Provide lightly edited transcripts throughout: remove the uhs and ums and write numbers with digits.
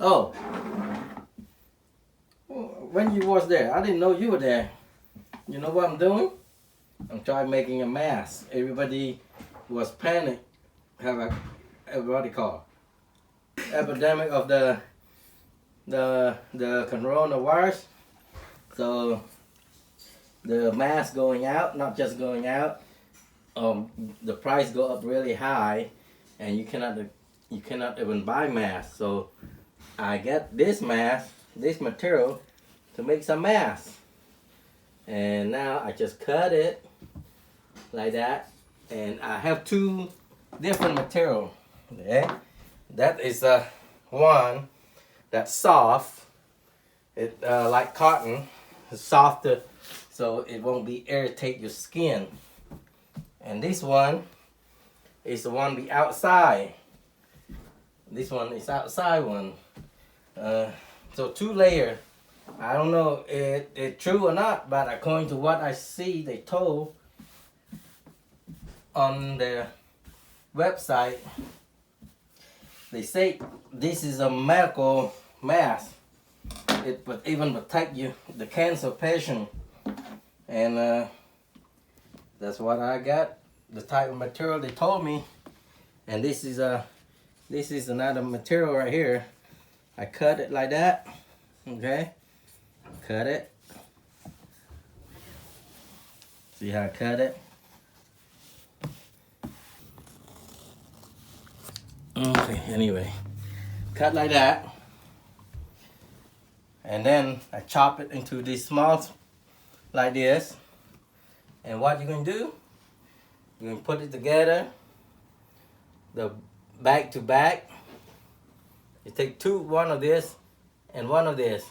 Oh, when you was there, I didn't know you were there. You know what I'm doing? I'm trying making a mask. Everybody was panicked. Have what do you call epidemic of the coronavirus. So the mask going out, not just going out. The price go up really high, and you cannot even buy masks. So I get this mask, this material, to make some masks. And now I just cut it like that, and I have two different material. Okay, that is one that's soft. It like cotton, it's softer, so it won't be irritate your skin. And this one is the one be outside. This one is outside one. So 2 layer. I don't know if it's true or not, but according to what I see, they told on their website, they say this is a medical mask. It would even protect you, the cancer patient. And that's what I got, the type of material they told me. And this is another material right here. I cut it like that. Okay, cut it. See how I cut it? Okay, anyway, cut like that. And then I chop it into these small, like this. And what you're gonna do, you're gonna put it together, the back to back. You take one of this and one of this.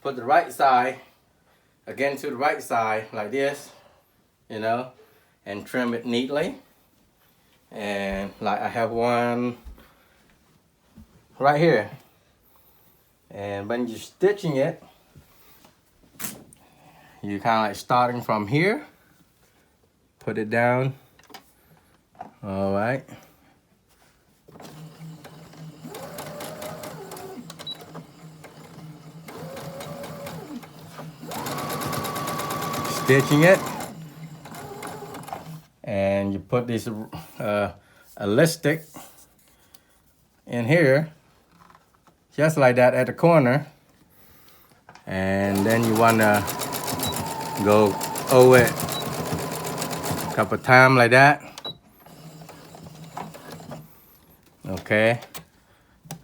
Put the right side again to the right side like this, you know, and trim it neatly. And like I have one right here. And when you're stitching it, you kind of like starting from here, put it down. All right. Stitching it, and you put this elastic in here, just like that at the corner, and then you wanna go over it a couple times like that. Okay,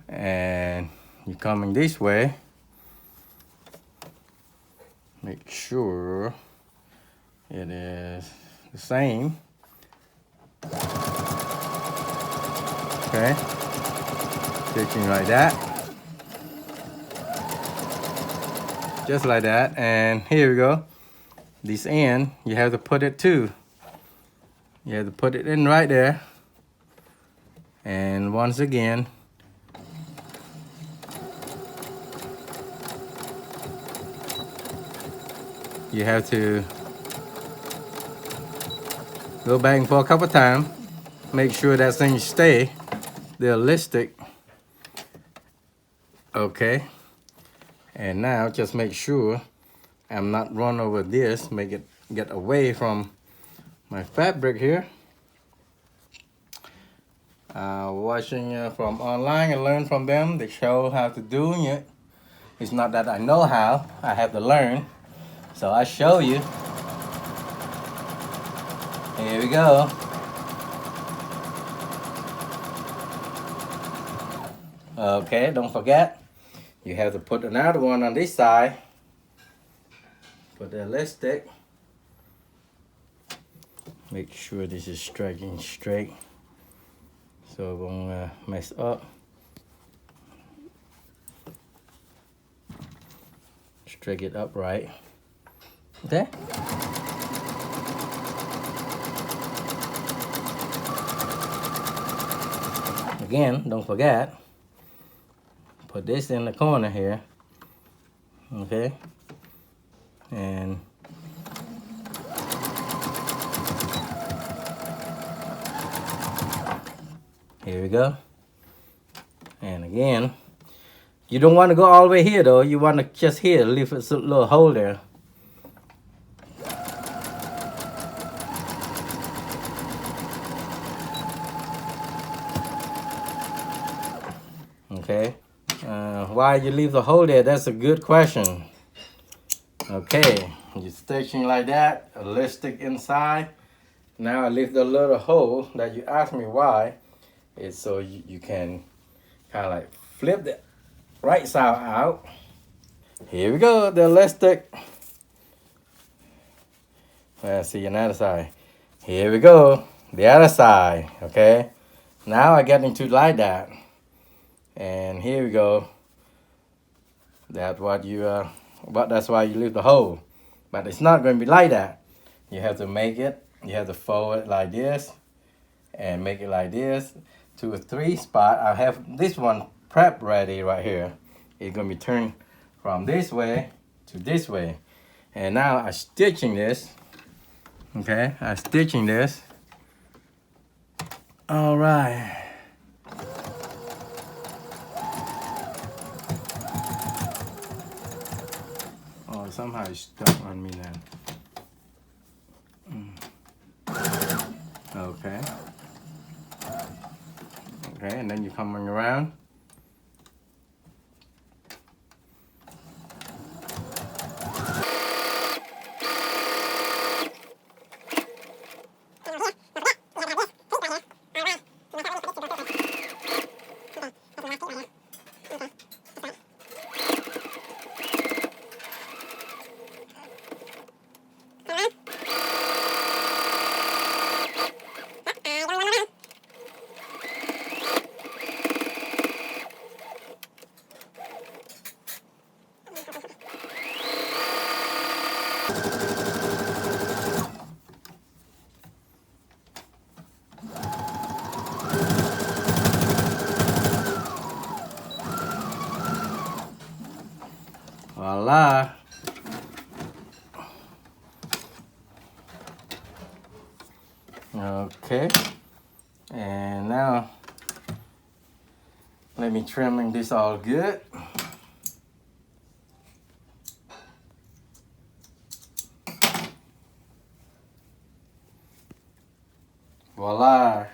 and you're coming this way. Make sure it is the same. Okay, stitching like that, just like that. And here we go. This end, you have to put it too. You have to put it in right there. And once again, you have to go back and forth a couple times. Make sure that thing stay the elastic. Okay. And now just make sure I'm not run over this. Make it get away from my fabric here. Watching from online and learn from them. They show how to do it. It's not that I know how. I have to learn. So I show you. Here we go. Okay, don't forget, you have to put another one on this side. Put the elastic. Make sure this is stretching straight, so it won't mess up. Straight it upright. Okay. Again, don't forget, put this in the corner here. Okay. And here we go. And again, You don't want to go all the way here though. You want to just here, leave a little hole there. Okay. Why you leave the hole there? That's a good question. Okay, you stitching like that, a little stick inside. Now I leave the little hole that you asked me why. It's so you can kind of like flip the right side out. Here we go, the elastic. Let's see another side. Here we go, the other side. Okay, now I get into like that, and here we go. That's what you but that's why you leave the hole. But it's not going to be like that. You have to make it. You have to fold it like this, and make it like this. 2 or 3 spot. I have this one prep ready right here. It's going to be turned from this way to this way. And now I'm stitching this. Okay, I'm stitching this. All right. Oh, somehow it's stuck on me now. Okay. Okay, and then you're coming around. Voila. Okay, and now let me trimming this all good. Voila,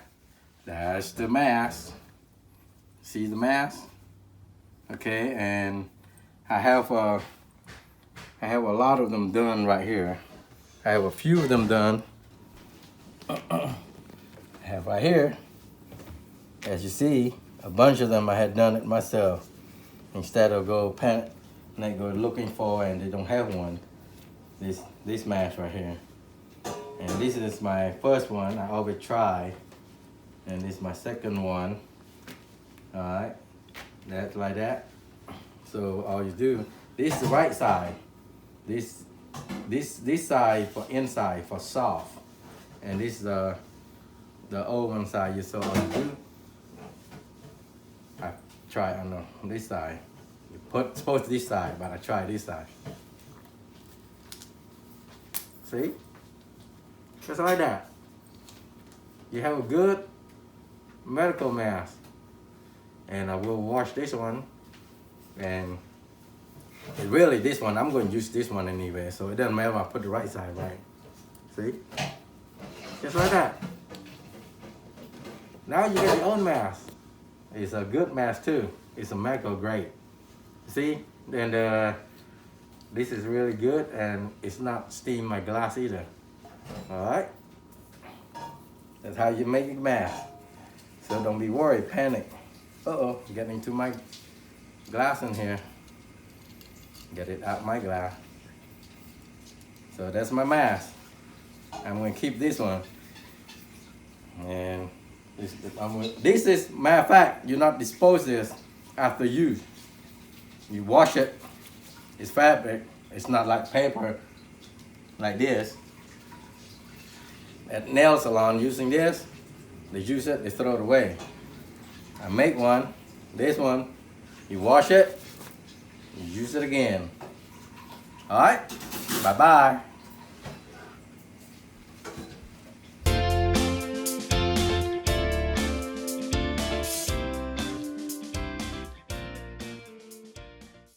that's the mask. See the mask? Okay, and I have a lot of them done right here. I have a few of them done. I have right here, as you see, a bunch of them I had done it myself. Instead of go panic and they go looking for and they don't have one. This mask right here. And this is my first one. I always try. And this is my second one. Alright. That's like that. So all you do, this is the right side. This side for inside, for soft. And this is the old one side. You saw what I do. I try on this side. You put supposed to this side, but I try this side. See? Just like that. You have a good medical mask. And I will wash this one. And really this one, I'm going to use this one anyway. So it doesn't matter if I put the right side right. See? Just like that. Now you get your own mask. It's a good mask too. It's a medical grade. See? And this is really good and it's not steam my glass either. Alright? That's how you make a mask. So don't be worried, panic. Uh-oh, getting into my glass in here. Get it out my glass. So that's my mask. I'm going to keep this one. And this is, matter of fact, you not dispose this after use. You wash it. It's fabric. It's not like paper like this. At nail salon using this, they use it, they throw it away. I make one, this one, you wash it, you use it again. All right, bye-bye.